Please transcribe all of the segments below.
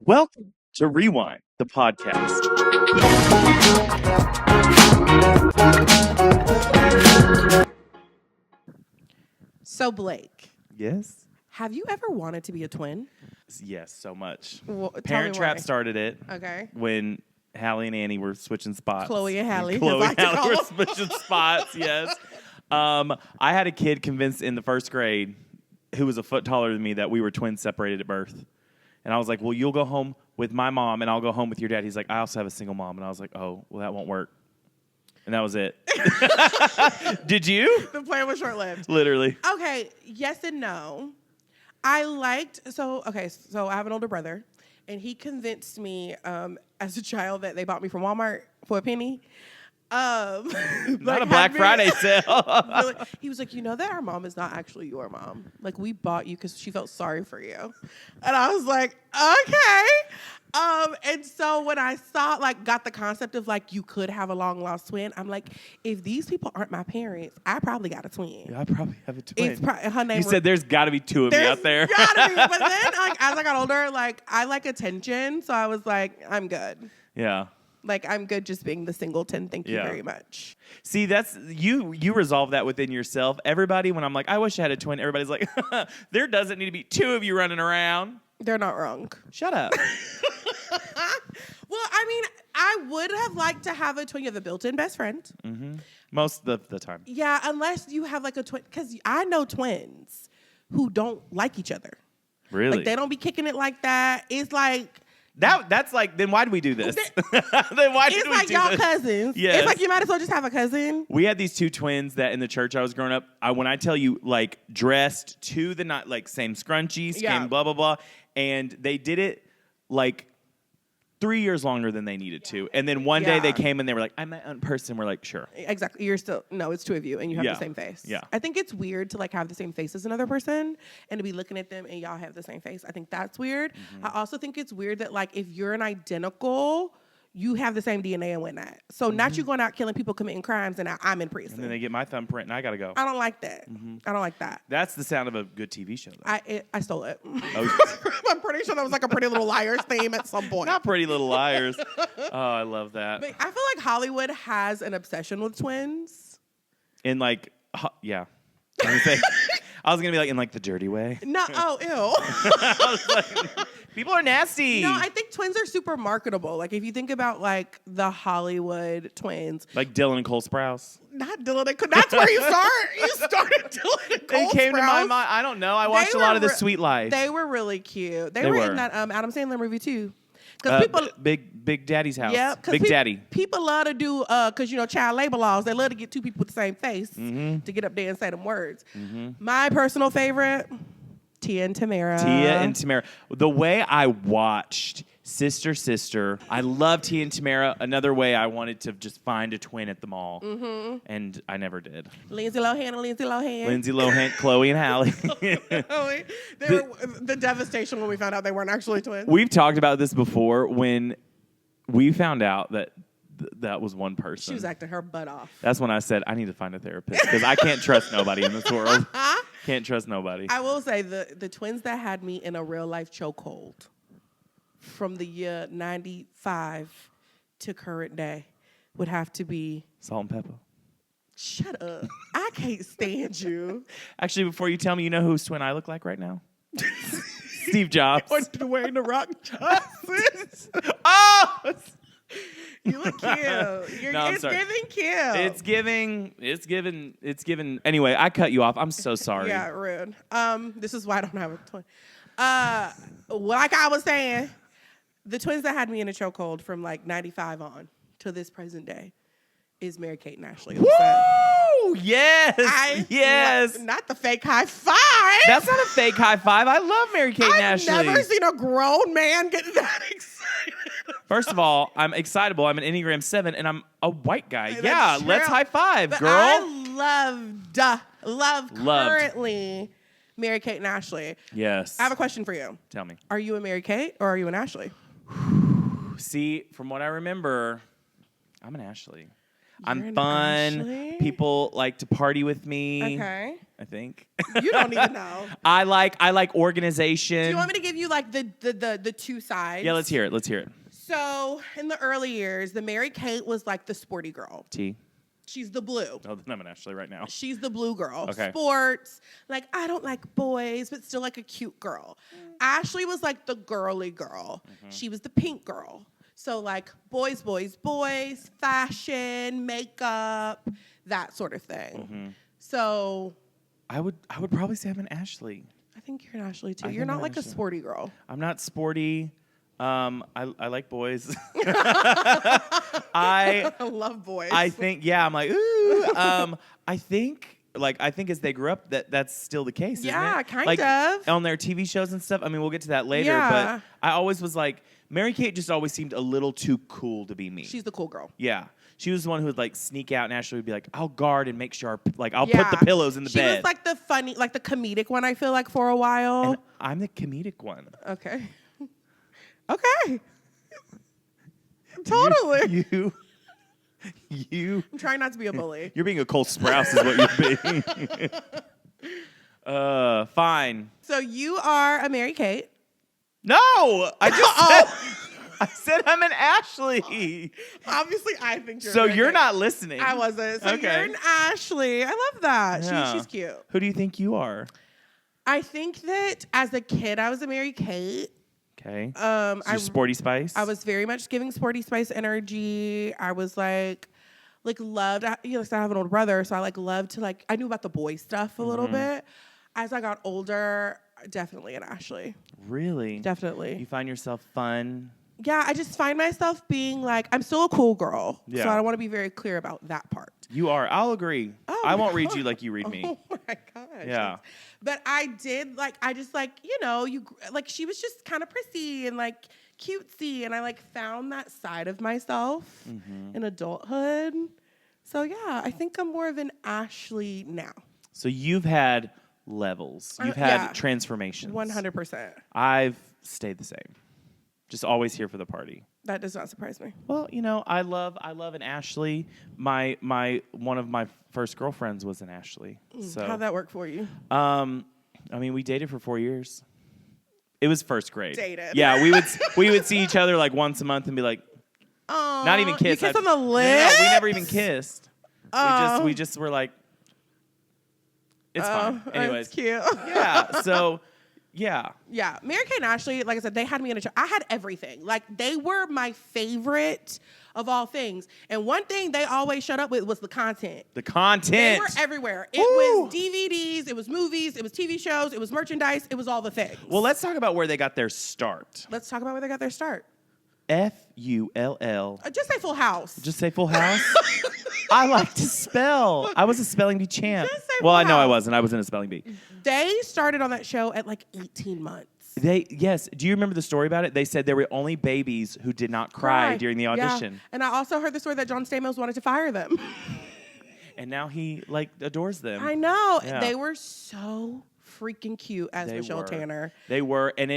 Welcome to Rewind, the podcast. So, Blake, Yes? have you ever wanted to be a twin? Yes, so much. Well, tell Parent me Trap why. started it Okay. when Hallie and Annie were switching spots. Chloe and Hallie, Chloe as I and Hallie call were them. switching spots, yes. I had a kid convinced in the first grade who was a foot taller than me that we were twins separated at birth. And I was like, well, you'll go home with my mom and I'll go home with your dad. He's like, I also have a single mom. And I was like, oh, well, that won't work. And that was it. Did you? The plan was short-lived. Literally. Okay, yes and no. So I have an older brother, and he convinced me as a child that they bought me from Walmart for a penny. Not a Black Friday sale. Really, he was like, you know that our mom is not actually your mom. Like, we bought you because she felt sorry for you. And I was like, okay. And so when I got the concept of you could have a long lost twin, I'm like, if these people aren't my parents, I probably got a twin. Yeah, I probably have a twin. Her name. You said there's got to be two of me out there. Gotta be. But then, as I got older, I like attention, so I was like, I'm good. Yeah. I'm good just being the singleton. Thank you very much. See, that's you resolve that within yourself. Everybody, when I'm like, I wish I had a twin, everybody's like, there doesn't need to be two of you running around. They're not wrong. Shut up. Well, I mean, I would have liked to have a twin. You have a built-in best friend. Mm-hmm. Most of the time. Yeah, unless you have a twin. Because I know twins who don't like each other. Really? They don't be kicking it like that. It's like... That's then why do we do this? Then why did we do this? It's like y'all cousins. Yes. It's like you might as well just have a cousin. We had these two twins that in the church I was growing up, when I tell you, dressed to the night, same scrunchies, same blah, blah, blah. And they did it 3 years longer than they needed to. And then one day they came and they were like, I'm my own person. We're like, sure. Exactly. No, it's two of you and you have the same face. Yeah. I think it's weird to have the same face as another person and to be looking at them and y'all have the same face. I think that's weird. Mm-hmm. I also think it's weird that if you're an identical, you have the same DNA and whatnot. So not you going out killing people, committing crimes, and I'm in prison. And then they get my thumbprint and I got to go. I don't like that. Mm-hmm. I don't like that. That's the sound of a good TV show, though. I stole it. Oh. I'm pretty sure that was a Pretty Little Liars theme at some point. Not Pretty Little Liars. Oh, I love that. But I feel like Hollywood has an obsession with twins. In yeah. I was going to be in the dirty way. No, oh, ew. I was like, people are nasty. No, I think twins are super marketable. If you think about the Hollywood twins. Like Dylan and Cole Sprouse. Not Dylan and Cole. That's where you start. You started Dylan and Cole They came Sprouse. to my mind. I don't know. I watched a lot of The Sweet Life. They were really cute. They were in that Adam Sandler movie too. Because people, Big Daddy's house. Yeah, Big Daddy. People love to do because child labor laws. They love to get two people with the same face to get up there and say them words. Mm-hmm. My personal favorite, Tia and Tamara. The way I watched Sister, I love Tia and Tamara. Another way I wanted to just find a twin at the mall, and I never did. Lindsay Lohan. Chloe and Hallie. The devastation when we found out they weren't actually twins. We've talked about this before when we found out that that was one person. She was acting her butt off. That's when I said, I need to find a therapist because I can't trust nobody in this world. Can't trust nobody. I will say the twins that had me in a real life chokehold from the year 95 to current day would have to be... Salt and pepper. Shut up. I can't stand you. Actually, before you tell me, you know whose twin I look like right now? Steve Jobs. Or Dwayne The Rock Johnson. Oh! You look cute. It's giving. It's giving. Anyway, I cut you off. I'm so sorry. Yeah, rude. This is why I don't have a twin. Like I was saying, the twins that had me in a chokehold from 95 on to this present day is Mary-Kate and Ashley Olsen. Woo! Yes! Yes! Not the fake high five. That's not a fake high five. I love Mary-Kate and Ashley. I've never seen a grown man get that excited. First of all, I'm excitable. I'm an Enneagram 7, and I'm a white guy. That's yeah, true. let's high five, but girl. I loved currently Mary-Kate and Ashley. Yes. I have a question for you. Tell me. Are you a Mary-Kate or are you an Ashley? See, from what I remember, I'm an Ashley. I'm an fun. Ashley? People like to party with me. Okay. I think. You don't even know. I like organization. Do you want me to give you like the two sides? Yeah, let's hear it. So in the early years, the Mary Kate was like the sporty girl. T. She's the blue. Oh, then I'm an Ashley right now. She's the blue girl. Okay. Sports. Like, I don't like boys, but still like a cute girl. Ashley was like the girly girl. Mm-hmm. She was the pink girl. So like boys, fashion, makeup, that sort of thing. Mm-hmm. So I would probably say I'm an Ashley. I think you're an Ashley too. You're not like a sporty girl. I'm not sporty. I like boys. I love boys. I think, yeah, I'm like, ooh. I think as they grew up, that's still the case. Yeah, isn't it? kind like, of. On their TV shows and stuff. I mean, we'll get to that later. Yeah. But I always was like, Mary Kate just always seemed a little too cool to be me. She's the cool girl. Yeah. She was the one who would like sneak out, and Ashley would be like, I'll guard and make sure, I'll put the pillows in the bed. She was like the funny, like the comedic one, I feel like, for a while. And I'm the comedic one. Okay. Okay. Totally. You. I'm trying not to be a bully. You're being a Cole Sprouse is what you're being. Fine. So you are a Mary Kate. No, I said I'm an Ashley. Obviously, I think you're. So you're not listening. I wasn't. So okay. You're an Ashley. I love that. Yeah. She's cute. Who do you think you are? I think that as a kid, I was a Mary Kate. Okay. So Sporty Spice. I was very much giving Sporty Spice energy. I was like loved. I have an older brother, so I loved to I knew about the boy stuff a little bit. As I got older, definitely an Ashley. Really? Definitely. You find yourself fun? Yeah, I just find myself being like, I'm still a cool girl. Yeah. So I want to be very clear about that part. You are. I'll agree. Oh, I won't read you like you read me. Oh my gosh. Yeah. But I did she was just kind of prissy and cutesy. And I found that side of myself in adulthood. So yeah, I think I'm more of an Ashley now. So you've had levels. You've had transformations. 100%. I've stayed the same. Just always here for the party. That does not surprise me. Well, I love an Ashley. My one of my first girlfriends was an Ashley. So How'd that work for you? We dated for 4 years. It was first grade. Dated. Yeah, we would see each other once a month and be like, Aww, not even kiss. You kiss on the lips? No, we never even kissed. We just were like, it's fine. Anyways, that's cute. Yeah. So. Yeah. Yeah. Mary Kate and Ashley, like I said, they had me in a show. I had everything. They were my favorite of all things. And one thing they always showed up with was the content. The content. They were everywhere. It was DVDs, it was movies, it was TV shows, it was merchandise, it was all the things. Well, let's talk about where they got their start. Let's talk about where they got their start. FULL. Just say Full House. Just say Full House? I like to spell. I was a spelling bee champ. Just say Well, Full I know I House. wasn't. I was in a spelling bee. They started on that show at 18 months. Yes. Do you remember the story about it? They said there were only babies who did not cry during the audition. Yeah. And I also heard the story that John Stamos wanted to fire them. And now he adores them. I know. Yeah. They were so freaking cute as Michelle Tanner. They were. And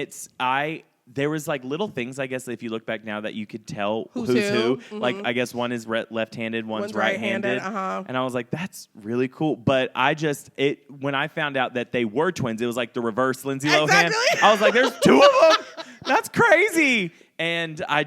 there was little things, I guess, if you look back now that you could tell who's who. Mm-hmm. I guess one is left-handed, one's right-handed. Uh-huh. And I was like, that's really cool. But when I found out that they were twins, it was like the reverse Lindsay Lohan. Exactly. I was like, there's two of them? That's crazy. And I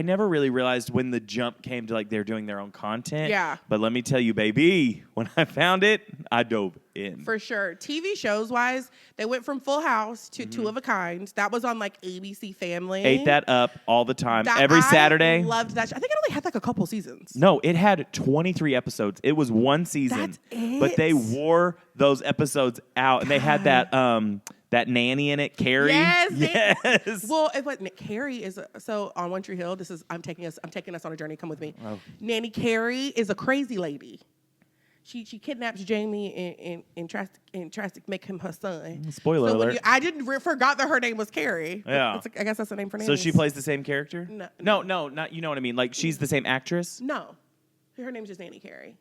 never really realized when the jump came to they're doing their own content. Yeah. But let me tell you, baby, when I found it, I dove in. For sure. TV shows wise, they went from Full House to Two of a Kind. That was on ABC Family. Ate that up all the time. Every Saturday. I loved that show. I think it only had a couple seasons. No, it had 23 episodes. It was one season. That's it? But they wore those episodes out. And they had that nanny in it, Carrie. Yes. Well, Carrie is so on One Tree Hill. I'm taking us on a journey. Come with me. Oh. Nanny Carrie is a crazy lady. She kidnaps Jamie and tries to make him her son. Spoiler alert. I forgot that her name was Carrie. Yeah. I guess that's the name for nannies. So she plays the same character? No, not you know what I mean. She's the same actress? No, her name's just Nanny Carrie.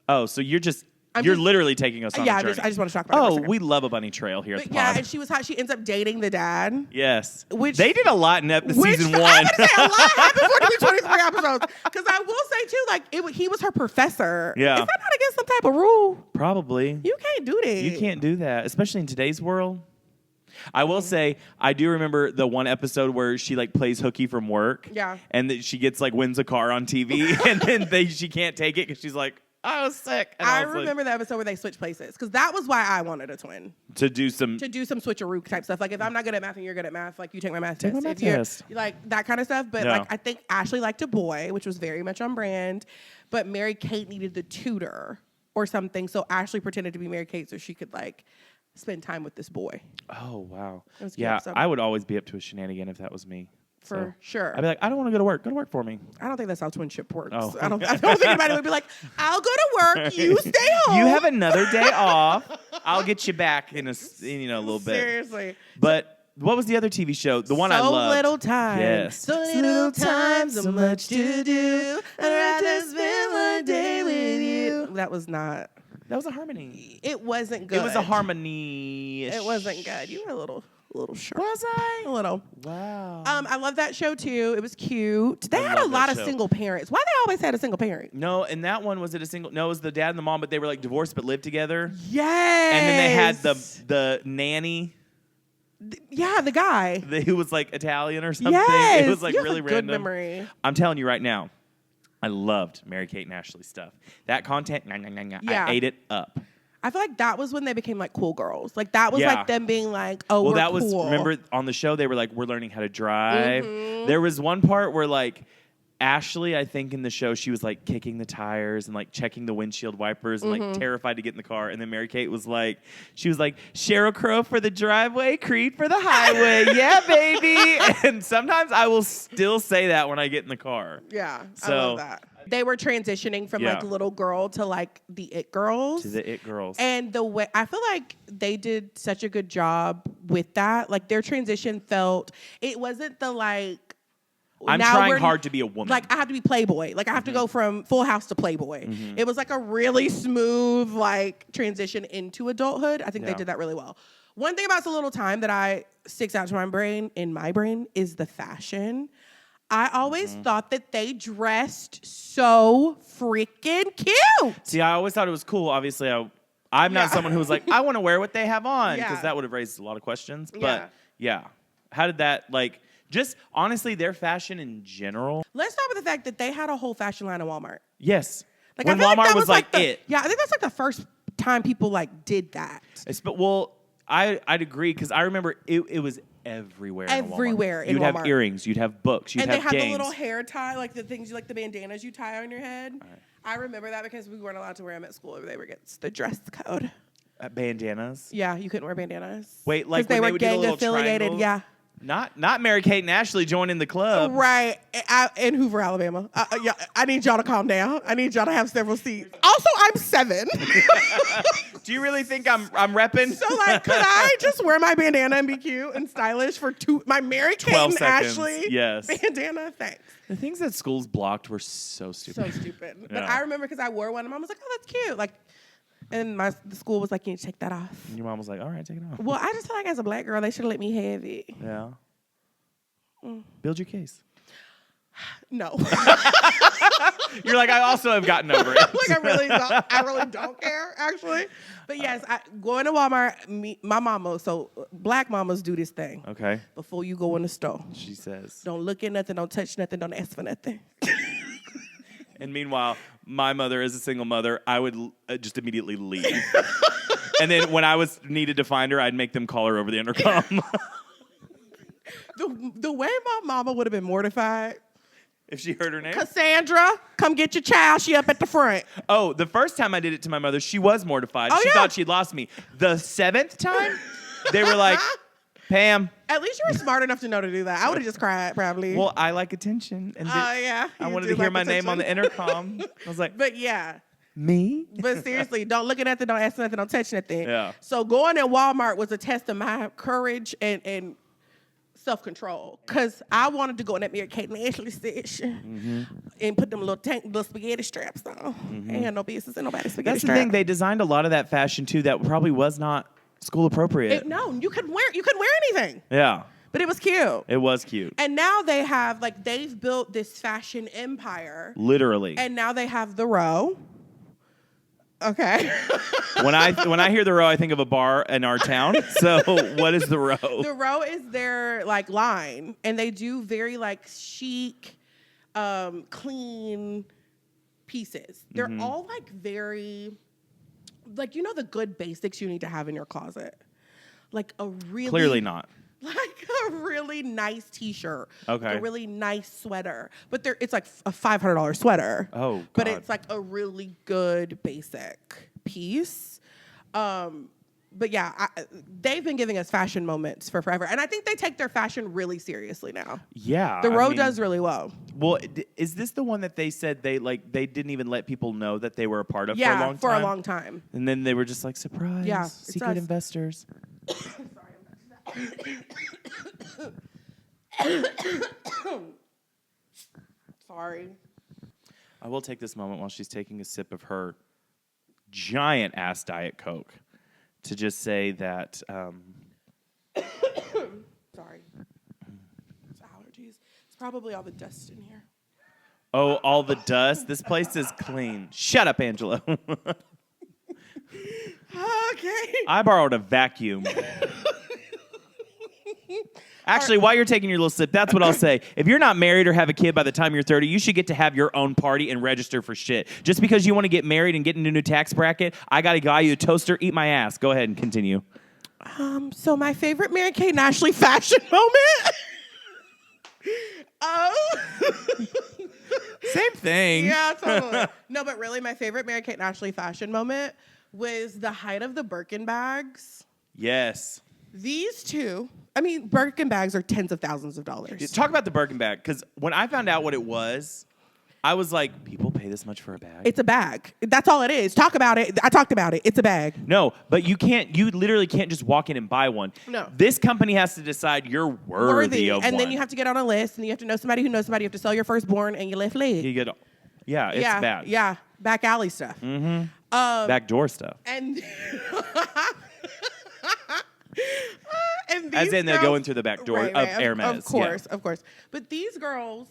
Oh, so you're just You're literally taking us on a journey. I just want to talk about it. Oh, we love a bunny trail here at the pod. And she was hot. She ends up dating the dad. Yes. Which they did a lot in season 1. I'm gonna say a lot happened for 23 episodes. Because I will say too, like he was her professor. Yeah. Is that not against some type of rule? Probably. You can't do that. You can't do that, especially in today's world. I will say, I do remember the one episode where she like plays hooky from work. Yeah. And that she gets like wins a car on TV, and then she can't take it because she's like, I was sick. And I remember the episode where they switched places because that was why I wanted a twin. To do some switcheroo type stuff. Like if I'm not good at math and you're good at math, like you take my math Take test. my math test. Like that kind of stuff. But like I think Ashley liked a boy, which was very much on brand. But Mary Kate needed the tutor or something. So Ashley pretended to be Mary Kate so she could like spend time with this boy. Oh wow. It was a good Yeah, episode. I would always be up to a shenanigan if that was me. For sure. I'd be like, I don't want to go to work. Go to work for me. I don't think that's how twinship works. Oh. I don't think anybody would be like, I'll go to work, you stay home. You have another day off. I'll get you back in a little bit. Seriously. But what was the other TV show? The one I loved. So little time. Yes. So little time, so much to do. I'd rather spend one day with you. That was not. That was a harmony. It wasn't good. It was a harmony. It wasn't good. You were a little short. Was I? A little. Wow. I love that show too. It was cute. They had a love lot that of show. single parents. Why they always had a single parent? No, and that one was it a single? No, it was the dad and the mom, but they were like divorced but lived together. Yes. And then they had the nanny. Yeah, the guy. Who was like Italian or something. Yes. It was like You have really a random. good memory. I'm telling you right now, I loved Mary Kate and Ashley stuff. That content, Yeah. I ate it up. I feel like that was when they became like cool girls. Like that was Yeah. like them being like, oh, Well, we're that was cool. remember on the show they were like, we're learning how to drive. Mhm. There was one part where like Ashley, I think in the show, she was like kicking the tires and like checking the windshield wipers and like terrified to get in the car. And then Mary Kate was like, Sheryl Crow for the driveway, Creed for the highway. Yeah, baby. And sometimes I will still say that when I get in the car. Yeah, I So- love that. They were transitioning from like Yeah. little girl to like the it girls. To the It Girls. And the way I feel like they did such a good job with that. Like their transition it wasn't the like I'm now trying we're- hard to be a woman. Like I have to be Playboy. Like I have to go from Full House to Playboy. It was like a really smooth like transition into adulthood. I think they Yeah. did that really well. One thing about So Little Time that sticks out to my brain is the fashion. I always thought that they dressed so freaking cute. See, I always thought it was cool. Obviously, I'm not someone who was like, I want to wear what they have on, because Yeah. that would have raised a lot of questions. Yeah. But yeah, how did that like? Just honestly, their fashion in general. Let's start with the fact that they had a whole fashion line at Walmart. Yes. Like When I feel Walmart like that was like the, it. Yeah, I think that's like the first time people like did that. I'd agree because I remember it was everywhere. Everywhere in You'd Walmart. have earrings. You'd have books. You'd And have they had games. the little hair tie, like the things like the bandanas you tie on your head. Right. I remember that because we weren't allowed to wear them at school. They were against the dress code. Bandanas. Yeah, you couldn't wear bandanas. Wait, like they when were they would do the gang little affiliated. triangles? Yeah. Not Mary Kate and Ashley joining the club. Right. In Hoover, Alabama. Yeah, I need y'all to calm down. I need y'all to have several seats. Also, I'm 7. Do you really think I'm repping? So, like, could I just wear my bandana and be cute and stylish for my Mary Kate 12 and seconds. Ashley Yes. bandana? Thanks. The things that schools blocked were so stupid. So stupid. But Yeah. I remember because I wore one and Mom was like, oh, that's cute. Like, and the school was like, you need to take that off. And your mom was like, all right, take it off. Well, I just feel like as a black girl, they should have let me have it. Yeah. Build your case. No. You're like, I also have gotten over it. Like I really don't care, actually. But yes, going to Walmart, my mama, so black mamas do this thing. Okay. Before you go in the store. She says. Don't look at nothing, don't touch nothing, don't ask for nothing. And meanwhile, my mother, as a single mother, I would just immediately leave. And then when I was needed to find her, I'd make them call her over the intercom. The way my mama would have been mortified. If she heard her name. Cassandra, come get your child. She up at the front. Oh, the first time I did it to my mother, she was mortified. Oh, She yeah. thought she'd lost me. The 7th time, they were like, Pam. At least you were smart enough to know to do that. I would have just cried, probably. Well, I like attention. And yeah. I you wanted do to hear like my name on the attention. intercom. I was like, But yeah. me? But seriously, don't look at nothing, don't ask for nothing, don't touch nothing. Yeah. So going at Walmart was a test of my courage and self-control because I wanted to go in that Mary Kate and Ashley station and put them little spaghetti straps on. Ain't had no business in nobody's spaghetti That's the strap. thing. They designed a lot of that fashion too that probably was not school appropriate. No, you couldn't wear anything. Yeah. But it was cute. It was cute. And now they have they've built this fashion empire. Literally. And now they have the Row. Okay. When I hear the Row, I think of a bar in our town. So what is the Row? The Row is their line, and they do very chic, clean pieces. They're all very the good basics you need to have in your closet. A really Clearly not. A really nice T-shirt. Okay. A really nice sweater. But it's a $500 sweater. Oh, God. But it's a really good basic piece. But yeah, they've been giving us fashion moments for forever. And I think they take their fashion really seriously now. Yeah. The Row does really well. Well, is this the one that they said they didn't even let people know that they were a part of for a long time. And then they were just like, surprise, Yeah, secret investors. Sorry. I will take this moment while she's taking a sip of her giant ass Diet Coke to just say that. Sorry. It's allergies. It's probably all the dust in here. Oh, all the dust? This place is clean. Shut up, Angela. Okay. I borrowed a vacuum. Actually, while you're taking your little sip, that's what I'll say. If you're not married or have a kid by the time you're 30, you should get to have your own party and register for shit. Just because you want to get married and get into a new tax bracket, I got to buy you a toaster, eat my ass. Go ahead and continue. So my favorite Mary Kate and Ashley fashion moment. Same thing. Yeah, totally. No, but really, my favorite Mary Kate and Ashley fashion moment was the height of the Birkin bags. Yes. These two, Birkin bags are tens of thousands of dollars. Talk about the Birkin bag, because when I found out what it was, I was like, people pay this much for a bag? It's a bag. That's all it is. Talk about it. I talked about it. It's a bag. No, but you literally can't just walk in and buy one. No. This company has to decide you're worthy of one. And then you have to get on a list, and you have to know somebody who knows somebody. You have to sell your firstborn, and you left leg. It's bad. Yeah, back alley stuff. Mm-hmm. Backdoor stuff. And... and as in they're going through the back door of Hermes. Of course. But these girls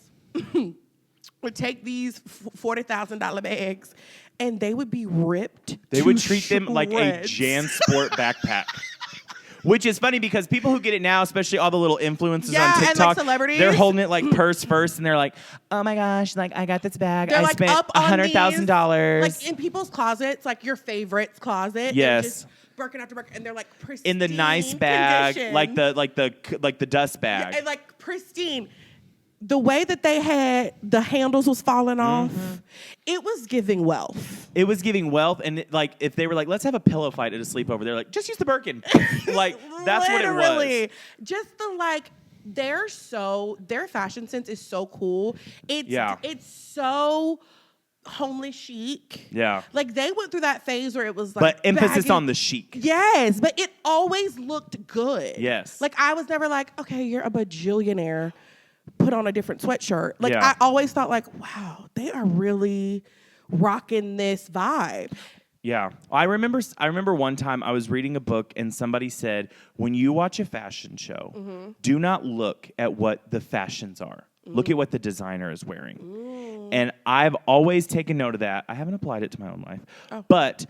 would take these $40,000 bags and they would be ripped. They would treat them like a JanSport backpack. Which is funny because people who get it now, especially all the little influencers on TikTok, and celebrities, they're holding it purse first, and they're like, "Oh my gosh, I got this bag. They're I spent $100,000." In people's closets, your favorite's closet. Yes. Birkin after Birkin, and they're pristine in the nice bag, condition. like the dust bag, and pristine. The way that they had the handles was falling off, it was giving wealth. It was giving wealth, and if they were like, let's have a pillow fight at a sleepover, they're like, just use the Birkin. That's what it was. Just their fashion sense is so cool. It's so homely chic. Yeah. They went through that phase where it was but emphasis on the chic. Yes, but it always looked good. Yes. I was never okay, you're a bajillionaire. Put on a different sweatshirt. I always thought wow, they are really rocking this vibe. Yeah. I remember one time I was reading a book and somebody said, when you watch a fashion show, do not look at what the fashions are. Look at what the designer is wearing. And I've always taken note of that. I haven't applied it to my own life. But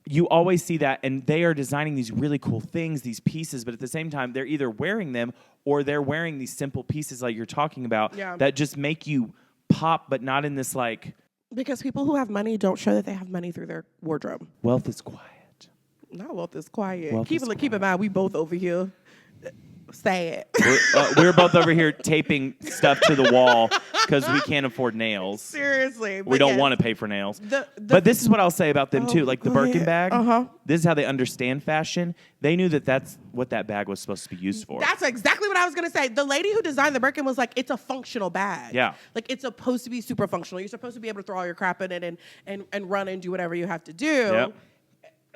you always see that, and they are designing these really cool things, these pieces, but at the same time, they're either wearing them or they're wearing these simple pieces like you're talking about that just make you pop, but not in this Because people who have money don't show that they have money through their wardrobe. Wealth is quiet. Not wealth is quiet. Wealth keep in mind, we both over here. Sad. We're both over here taping stuff to the wall because we can't afford nails. Seriously. We don't want to pay for nails. But this is what I'll say about them, too. The Birkin bag, this is how they understand fashion. They knew that that's what that bag was supposed to be used for. That's exactly what I was going to say. The lady who designed the Birkin was it's a functional bag. Yeah. It's supposed to be super functional. You're supposed to be able to throw all your crap in it and run and do whatever you have to do. Yep.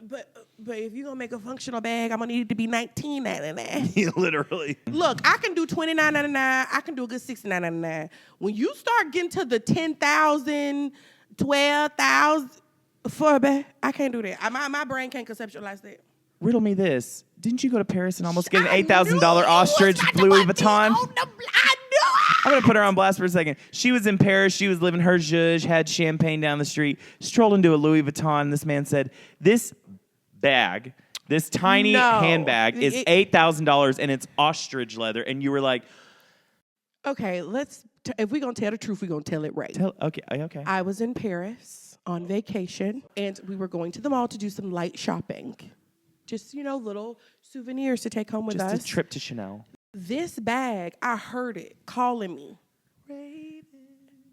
But if you're gonna make a functional bag, I'm gonna need it to be $19.99. Literally. Look, I can do $29.99. I can do a good $69.99. When you start getting to the $10,000, $12,000 for a bag, I can't do that. My brain can't conceptualize that. Riddle me this. Didn't you go to Paris and almost get an I $8,000 knew it ostrich was Louis about to be Vuitton? on the- I knew it. I'm going to put her on blast for a second. She was in Paris. She was living her zhuzh, had champagne down the street, strolled into a Louis Vuitton. This man said, this bag, this tiny handbag is $8,000 and it's ostrich leather. And you were like, Okay, if we're going to tell the truth, we're going to tell it right. okay. I was in Paris on vacation, and we were going to the mall to do some light shopping. Just, little souvenirs to take home with us. Just a trip to Chanel. This bag, I heard it calling me.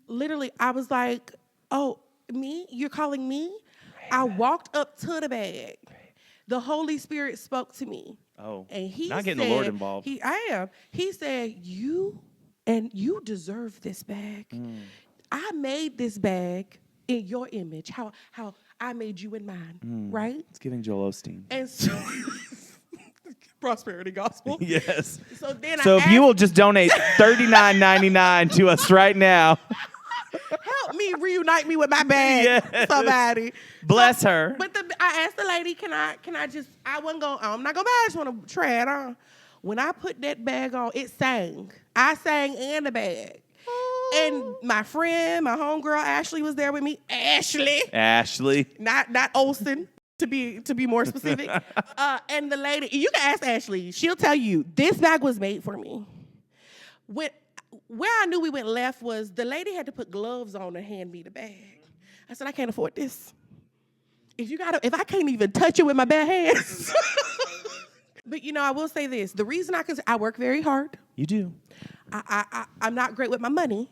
Literally, I was like, oh, me? You're calling me? I walked up to the bag. The Holy Spirit spoke to me. Oh, and he not getting said, the Lord involved. I am. He said, you deserve this bag. I made this bag in your image, how I made you in mine, right? It's giving Joel Osteen. And so, prosperity gospel. Yes. So if you will just donate $39.99 to us right now. Help me reunite me with my bag, somebody. Bless her. But I asked the lady, can I just, I'm not going to buy, I just want to try it on. When I put that bag on, it sang. I sang and the bag. And my friend, my homegirl, Ashley was there with me. Ashley. Not Olsen, to be more specific. And the lady, you can ask Ashley. She'll tell you, this bag was made for me. Where I knew we went left was the lady had to put gloves on to hand me the bag. I said, I can't afford this. If I can't even touch it with my bare hands. But, I will say this. The reason I work very hard. You do. I'm not great with my money.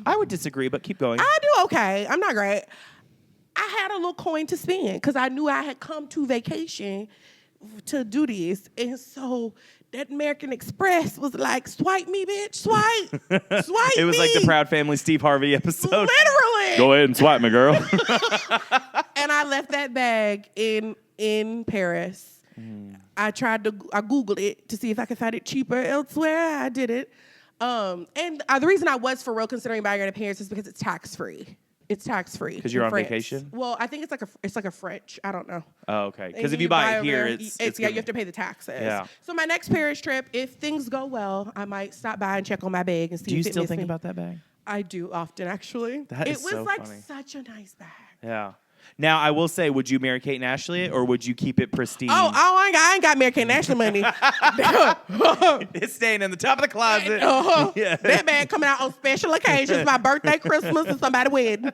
I would disagree, but keep going. I do okay. I'm not great. I had a little coin to spend because I knew I had come to vacation to do this. And so that American Express was like, swipe me, bitch, swipe. Swipe It was me. like the Proud Family Steve Harvey episode. Literally. Go ahead and swipe me, girl. And I left that bag in Paris. I Googled it to see if I could find it cheaper elsewhere. I did it. And the reason I was for real considering buying it in Paris is because it's tax-free. It's tax-free. Because you're on France. vacation? Well, I think it's like a French. I don't know. Oh, okay. Because if you buy it here, it's you have to pay the taxes. Yeah. So my next Paris trip, if things go well, I might stop by and check on my bag and see. Do you if it still missed think me. about that bag? I do often, actually. That is so funny. It was like such a nice bag. Yeah. Now, I will say, would you marry Kate and Ashley, or would you keep it pristine? I ain't got Mary Kate and Ashley money. It's staying in the top of the closet. Yeah. That bag coming out on special occasions, my birthday, Christmas, and somebody's wedding.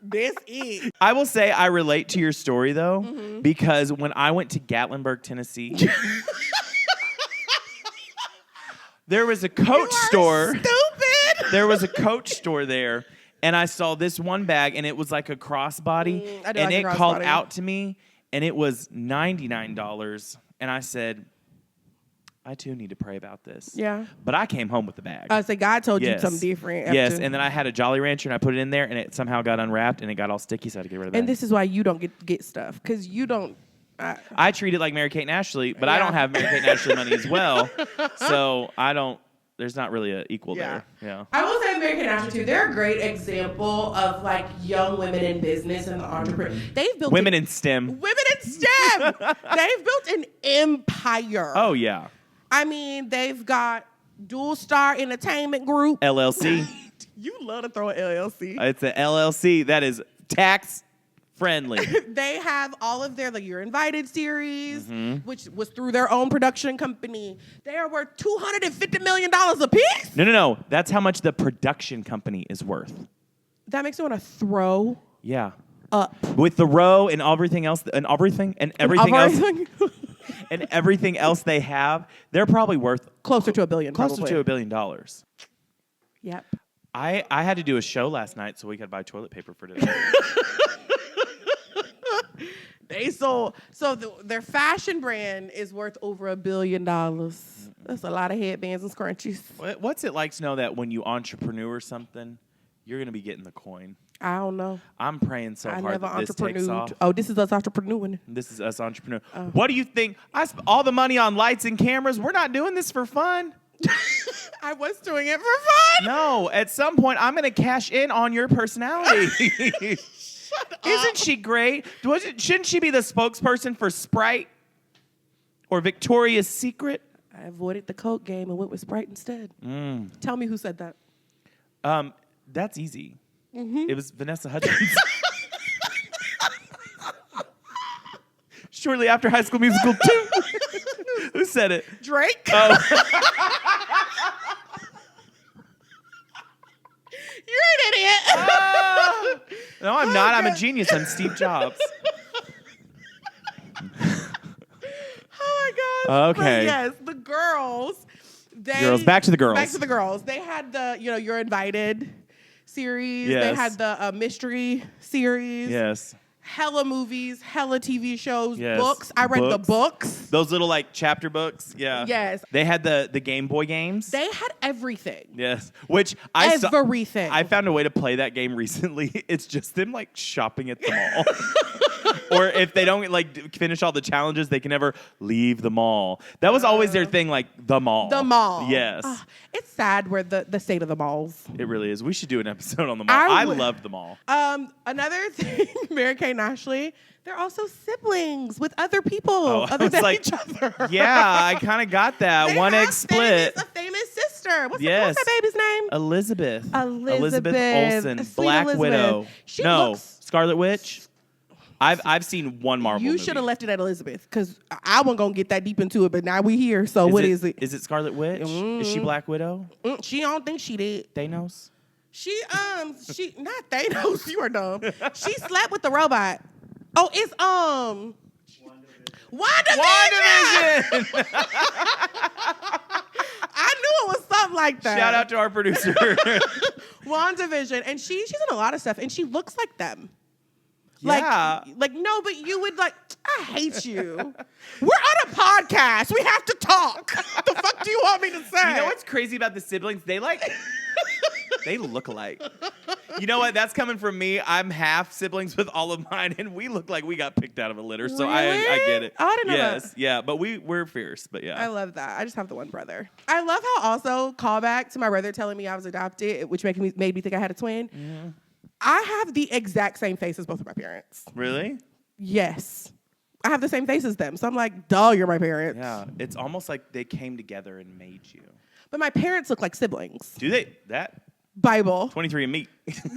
That's it. I will say I relate to your story, though, because when I went to Gatlinburg, Tennessee, there was a Coach store. Stupid. There was a Coach store there. And I saw this one bag, and it was like a crossbody. And it called out to me, and it was $99. And I said, I too need to pray about this. Yeah. But I came home with the bag. I said, God told you something different. Yes, and then I had a Jolly Rancher, and I put it in there, and it somehow got unwrapped, and it got all sticky, so I had to get rid of it. And this is why you don't get stuff, because you don't. I treat it like Mary Kate and Ashley, but I don't have Mary Kate and Ashley money as well. So I don't. There's not really an equal there. Yeah. I will say American Ashley too. They're a great example of like young women in business and the entrepreneur. They've built women in STEM. Women in STEM. They've built an empire. Oh yeah. I mean, they've got Dual Star Entertainment Group. LLC. You love to throw an LLC. It's an LLC that is tax friendly. They have all of their You're Invited series, which was through their own production company. They are worth $250 million a piece. No. That's how much the production company is worth. That makes me want to throw up. With the row and everything else, and everything else. And everything else they have, they're probably worth closer to $1 billion. Closer to $1 billion. Yep. I had to do a show last night so we could buy toilet paper for today. Their fashion brand is worth over $1 billion. That's a lot of headbands and scrunchies. What's it like to know that when you entrepreneur something, you're going to be getting the coin? I don't know. I'm praying so I hard never that this takes off. entrepreneured. Oh, this is us entrepreneuring. This is us entrepreneur. What do you think? I spent all the money on lights and cameras. We're not doing this for fun. I was doing it for fun. No, at some point I'm going to cash in on your personality. Isn't she great? Shouldn't she be the spokesperson for Sprite or Victoria's Secret? I avoided the Coke game and went with Sprite instead. Tell me who said that. That's easy. It was Vanessa Hudgens. Shortly after High School Musical 2. Who said it? Drake. Oh. You're an idiot. No, I'm not. I'm a genius. I'm Steve Jobs. Oh my gosh. Okay. But yes, the girls. Back to the girls. Back to the girls. They had the, You're Invited series. Yes. They had the mystery series. Yes. Hella movies, hella TV shows, Yes. books. I read the books. Those little chapter books. Yeah. Yes. They had the Game Boy games. They had everything. Yes. Which Everything. I found a way to play that game recently. It's just them shopping at the mall. Or if they don't finish all the challenges, they can never leave the mall. That was always their thing, the mall. The mall. Yes. It's sad where the state of the malls. It really is. We should do an episode on the mall. I love the mall. Another thing, Mary-Kate and Ashley, they're also siblings with other people other than each other. Yeah, I kind of got that. They One have egg split. A famous sister. What's Yes. that baby's name? Elizabeth. Elizabeth Olsen. Sweet Black Elizabeth. Widow. She no, looks- Scarlet Witch. I've seen one Marvel movie. You should have left it at Elizabeth because I wasn't going to get that deep into it, but now we here. So what is it? Is it Scarlet Witch? Is she Black Widow? She don't think she did. Thanos? She not Thanos. You are dumb. She slept with the robot. Oh, it's WandaVision. I knew it was something like that. Shout out to our producer. WandaVision, and she's in a lot of stuff, and she looks like them. Yeah. No, but you would I hate you. We're on a podcast. We have to talk. The fuck do you want me to say? You know what's crazy about the siblings? They look alike. You know what? That's coming from me. I'm half siblings with all of mine, and we look like we got picked out of a litter. So I get it. I didn't know Yes, that. yeah, but we're fierce. But yeah, I love that. I just have the one brother. I love how also callback to my brother telling me I was adopted, which made me think I had a twin. Mm-hmm. I have the exact same face as both of my parents. Really? Yes. I have the same face as them. So I'm like, duh, you're my parents. Yeah. It's almost like they came together and made you. But my parents look like siblings. Do they? That? Bible. 23andMe.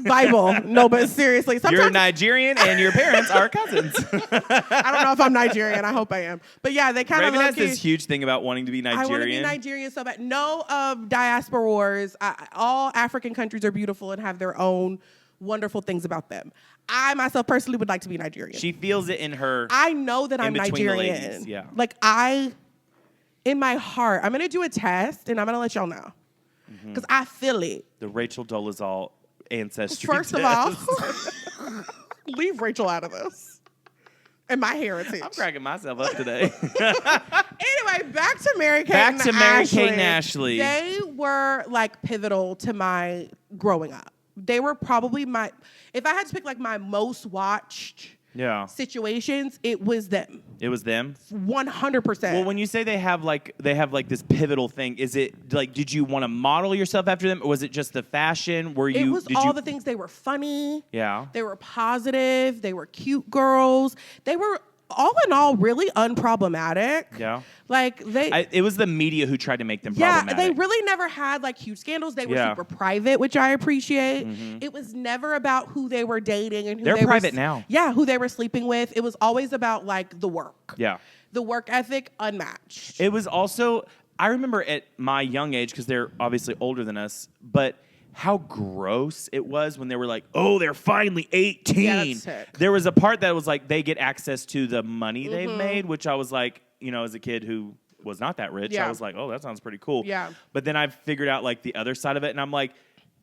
Bible. No, but seriously. Sometimes you're Nigerian and your parents are cousins. I don't know if I'm Nigerian. I hope I am. But yeah, they kind of Raven has this huge thing about wanting to be Nigerian. I want to be Nigerian so bad. No diaspora wars. All African countries are beautiful and have their own wonderful things about them. I myself personally would like to be Nigerian. She feels it in her. I know that I'm Nigerian. Ladies, yeah. In my heart, I'm going to do a test and I'm going to let y'all know. Because I feel it. The Rachel Dolezal ancestry First test. of all, leave Rachel out of this. And my heritage. I'm cracking myself up today. Anyway, back to Mary-Kate and Ashley. They were pivotal to my growing up. They were probably if I had to pick my most watched situations, it was them. It was them? 100%. Well, when you say they have this pivotal thing, is it did you want to model yourself after them, or was it just the fashion? It was all the things. They were funny. Yeah. They were positive. They were cute girls. They were all in all really unproblematic. Yeah. It was the media who tried to make them problematic. Yeah, they really never had huge scandals. They were super private, which I appreciate. Mm-hmm. It was never about who they were dating and who they're private now. Yeah, who they were sleeping with. It was always about the work. Yeah. The work ethic unmatched. It was also, I remember at my young age, because they're obviously older than us, but how gross it was when they were they're finally 18. Yeah, that's sick. There was a part that was they get access to the money they've made, which I was as a kid who was not that rich, I was that sounds pretty cool. Yeah. But then I figured out the other side of it, and I'm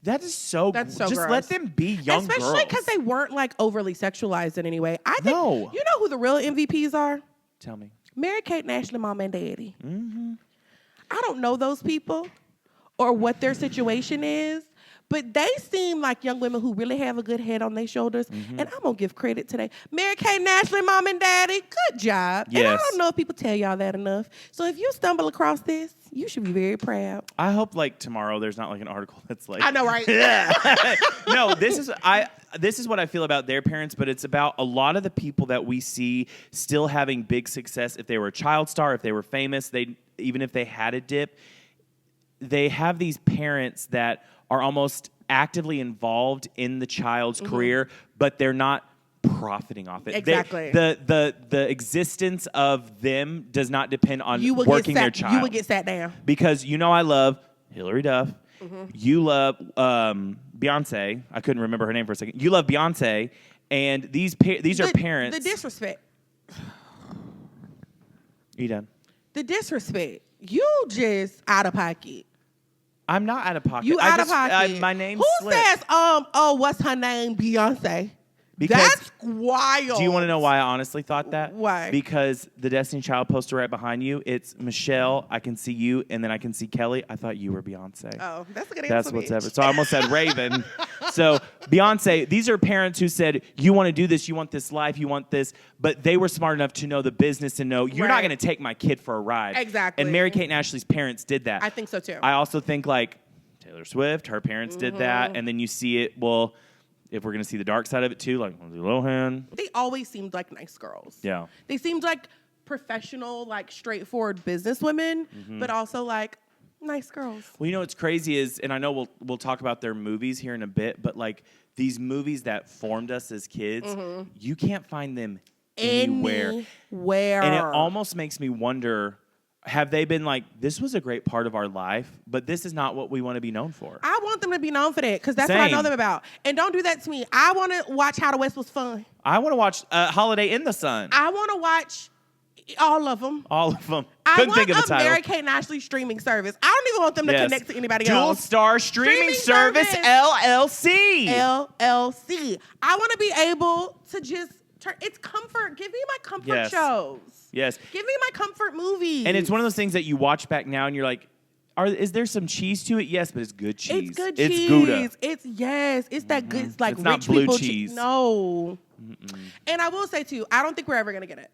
that is so just gross. let them be young girls. Especially because they weren't overly sexualized in any way. I think, you know who the real MVPs are? Tell me. Mary-Kate and Ashley, mom and daddy. Mm-hmm. I don't know those people or what their situation is, But they seem like young women who really have a good head on their shoulders. And I'm going to give credit today. Mary-Kate and Ashley, mom and daddy, good job. Yes. And I don't know if people tell y'all that enough. So if you stumble across this, you should be very proud. I hope like tomorrow there's not like an article that's like I know, right? No, this is what I feel about their parents, but it's about a lot of the people that we see still having big success. If they were a child star, if they were famous, even if they had a dip, they have these parents that are almost actively involved in the child's career, but they're not profiting off it. Exactly. The existence of them does not depend on working their child. You would get sat down. Because I love Hillary Duff. You love Beyonce. I couldn't remember her name for a second. You love Beyonce. And these are parents. The disrespect. Are you done? The disrespect. You just out of pocket. I'm not out of pocket. You out of pocket. My name Who slipped. says, what's her name? Beyonce. Because that's wild. Do you want to know why I honestly thought that? Why? Because the Destiny Child poster right behind you, it's Michelle, I can see you, and then I can see Kelly. I thought you were Beyonce. Oh, that's a good answer. That's what's ever. So I almost said Raven. So Beyonce, these are parents who said, you want to do this, you want this life, you want this, but they were smart enough to know the business and know, you're not going to take my kid for a ride. Exactly. And Mary-Kate and Ashley's parents did that. I think so too. I also think like Taylor Swift, her parents did that, and then you see it, well, if we're going to see the dark side of it too, like Lindsay Lohan. They always seemed like nice girls. Yeah. They seemed like professional, like straightforward businesswomen, but also like nice girls. Well, what's crazy is, and I know we'll talk about their movies here in a bit, but like these movies that formed us as kids, you can't find them anywhere. And it almost makes me wonder, have they been like, this was a great part of our life, but this is not what we want to be known for? I want them to be known for that because that's what I know them about. And don't do that to me. I want to watch How the West Was Fun. I want to watch Holiday in the Sun. I want to watch all of them. All of them. I Couldn't think of a want a title. Mary-Kate and Ashley streaming service. I don't even want them to connect to anybody Dual else. Star Streaming Service, LLC. LLC. I want to be able to just it's comfort. Give me my comfort shows. Yes. Give me my comfort movies. And it's one of those things that you watch back now and you're like, is there some cheese to it? Yes, but it's good cheese. It's good cheese. It's Gouda. It's that good. It's like it's rich not blue people cheese. No. And I will say too, I don't think we're ever gonna get it.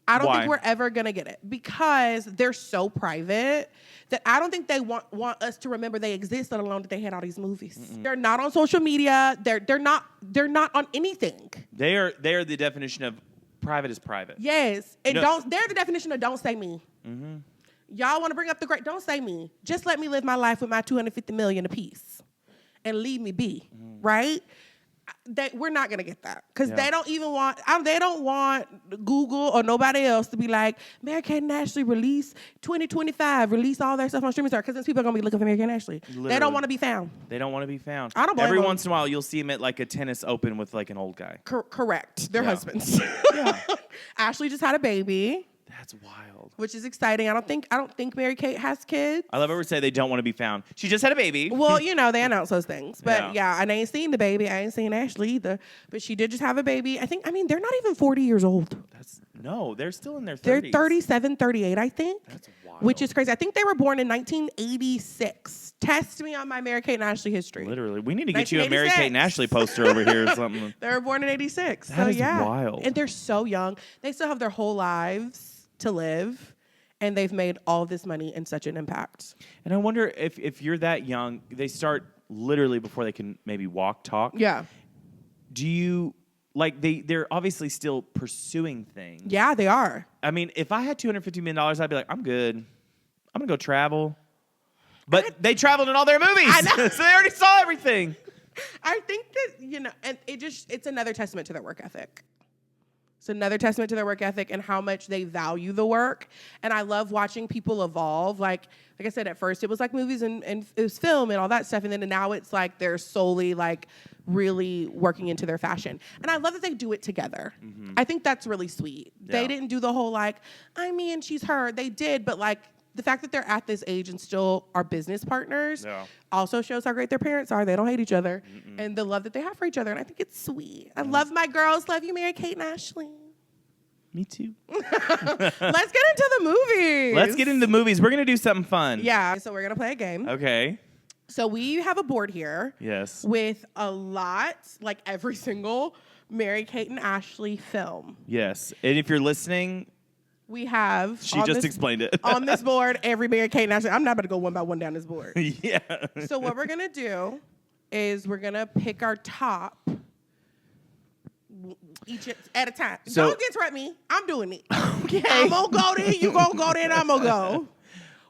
I don't think we're ever gonna get it because they're so private that I don't think they want us to remember they exist, let alone that they had all these movies. They're not on social media. They're not on anything. They are the definition of private is private. Yes, and they're the definition of don't say me. Y'all want to bring up the great? Don't say me. Just let me live my life with my $250 million apiece, and leave me be. Right? We're not gonna get that because they don't even want. They don't want Google or nobody else to be like Mary-Kate and Ashley release 2025, release all their stuff on streaming service because then people are gonna be looking for Mary-Kate and Ashley. Literally. They don't want to be found. They don't want to be found. I don't blame Every them. once in a while, you'll see them at like a tennis open with like an old guy. Correct. They're husbands. Ashley just had a baby. That's wild. Which is exciting. I don't think Mary-Kate has kids. I love her say they don't want to be found. She just had a baby. Well, they announce those things. But I ain't seen the baby. I ain't seen Ashley either. But she did just have a baby. They're not even 40 years old. They're still in their 30s. They're 37, 38, I think. That's wild. Which is crazy. I think they were born in 1986. Test me on my Mary-Kate and Ashley history. Literally. We need to get you a Mary-Kate and Ashley poster over here or something. They were born in 86. That is wild. And they're so young. They still have their whole lives to live, and they've made all this money and such an impact. And I wonder if you're that young, they start literally before they can maybe walk, talk. Yeah. Do you, they're obviously still pursuing things. Yeah, they are. If I had $250 million, I'd be like, I'm good. I'm going to go travel. But they traveled in all their movies. I know. So they already saw everything. I think that, and it's another testament to their work ethic. It's another testament to their work ethic and how much they value the work. And I love watching people evolve. Like I said, at first it was like movies and it was film and all that stuff. And then now it's like they're solely like really working into their fashion. And I love that they do it together. I think that's really sweet. Yeah. They didn't do the whole like, I'm me and she's her. They did, but like the fact that they're at this age and still are business partners also shows how great their parents are. They don't hate each other. And the love that they have for each other. And I think it's sweet. I love my girls. Love you, Mary-Kate and Ashley. Me too. Let's get into the movies. Let's get into the movies. We're going to do something fun. Yeah. So we're going to play a game. Okay. So we have a board here. Yes. With a lot, like every single Mary-Kate and Ashley film. Yes. And if you're listening, we have... She just explained it. On this board, every Mary-Kate and Ashley... I'm not going to go one by one down this board. Yeah. So what we're going to do is we're going to pick our top each at a time. So, don't interrupt me. I'm doing it. Okay. I'm going to go there. You going to go there and I'm going to go.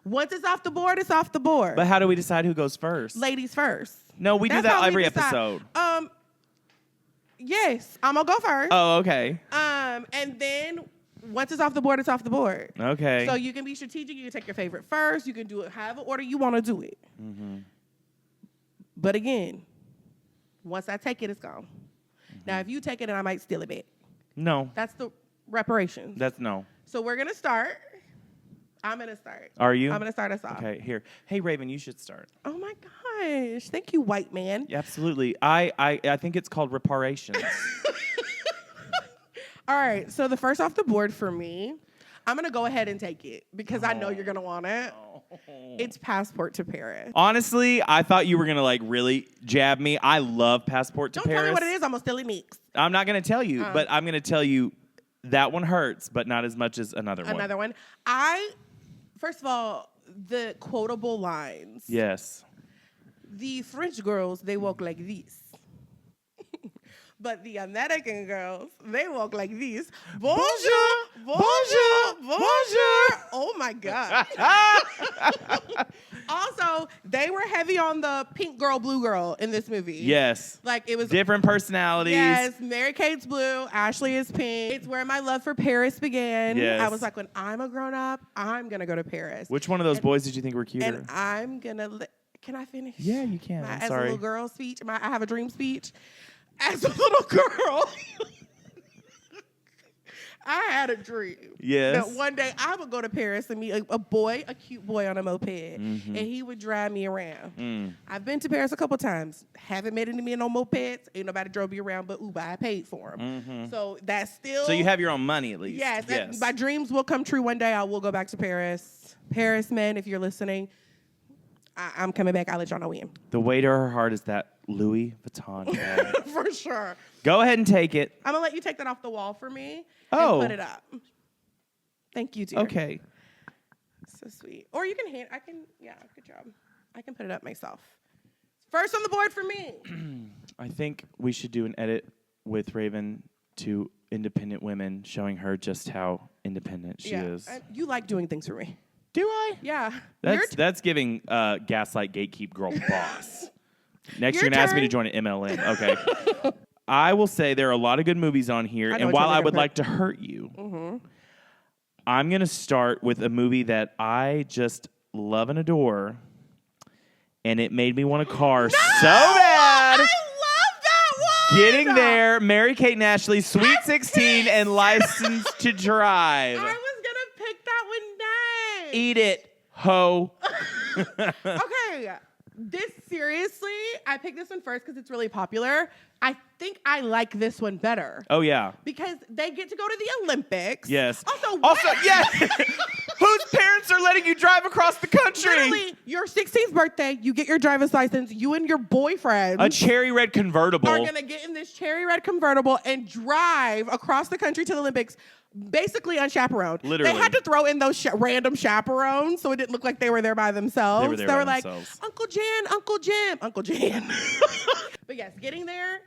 Once it's off the board, it's off the board. But how do we decide who goes first? Ladies first. No, we do that every episode. Yes, I'm gonna go first. Oh, okay. And then once it's off the board, it's off the board. Okay. So you can be strategic. You can take your favorite first. You can do it however order you want to do it. Mm-hmm. But again, once I take it, it's gone. Mm-hmm. Now, if you take it, then I might steal it back. No. That's the reparations. That's no. So we're gonna start. I'm going to start. Are you? I'm going to start us off. Okay, here. Hey, Raven, you should start. Oh, my gosh. Thank you, white man. Yeah, absolutely. I think it's called reparations. All right. So the first off the board for me, I'm going to go ahead and take it because I know you're going to want it. It's Passport to Paris. Honestly, I thought you were going to, like, really jab me. I love Passport to Paris. Don't tell me what it is. I'm going to steal it next. I'm not going to tell you, but I'm going to tell you that one hurts, but not as much as another one. Another one. First of all, the quotable lines. Yes. The French girls, they walk like this. But the American girls, they walk like this. Bonjour, bonjour, bonjour. Oh, my God. Also, they were heavy on the pink girl, blue girl in this movie. Yes. Like, it was... different personalities. Yes, Mary-Kate's blue, Ashley is pink. It's where my love for Paris began. Yes. I was like, when I'm a grown-up, I'm going to go to Paris. Which one of those boys did you think were cuter? And I'm going to... Can I finish? Yeah, you can. I'm as sorry. a little girl speech, I have a dream speech. As a little girl, I had a dream. Yes. That one day I would go to Paris and meet a cute boy on a moped, and he would drive me around. I've been to Paris a couple times. Haven't made it to me in no mopeds. Ain't nobody drove me around but Uber. I paid for him. So that's still... So you have your own money at least. Yes. My dreams will come true one day. I will go back to Paris. Paris men, if you're listening, I'm coming back. I'll let y'all know when. The way to her heart is that Louis Vuitton bag. For sure. Go ahead and take it. I'm going to let you take that off the wall for me and put it up. Thank you, dear. Okay. So sweet. Or you can good job. I can put it up myself. First on the board for me. I think we should do an edit with Raven to independent women, showing her just how independent she is. You like doing things for me. Do I? Yeah. That's giving gaslight gatekeep girl boss. Next, Your you're going to ask me to turn. join an MLM. Okay. I will say there are a lot of good movies on here. And while I would like to hurt you, I'm going to start with a movie that I just love and adore. And it made me want a car so bad. I love that one. Getting there, Mary-Kate and Ashley, Sweet 16, and License to Drive. I was going to pick that one next. Eat it, ho. Okay. Seriously, I picked this one first because it's really popular. I think I like this one better. Oh, yeah. Because they get to go to the Olympics. Yes. Also, yeah. Whose parents are letting you drive across the country? Literally, your 16th birthday, you get your driver's license, you and your boyfriend. A cherry red convertible. Are going to get in this cherry red convertible and drive across the country to the Olympics, basically unchaperoned. Literally. They had to throw in those random chaperones so it didn't look like they were there by themselves. They were there by like, themselves. Uncle Jan, Uncle Jim, Uncle Jan. But yes, getting there,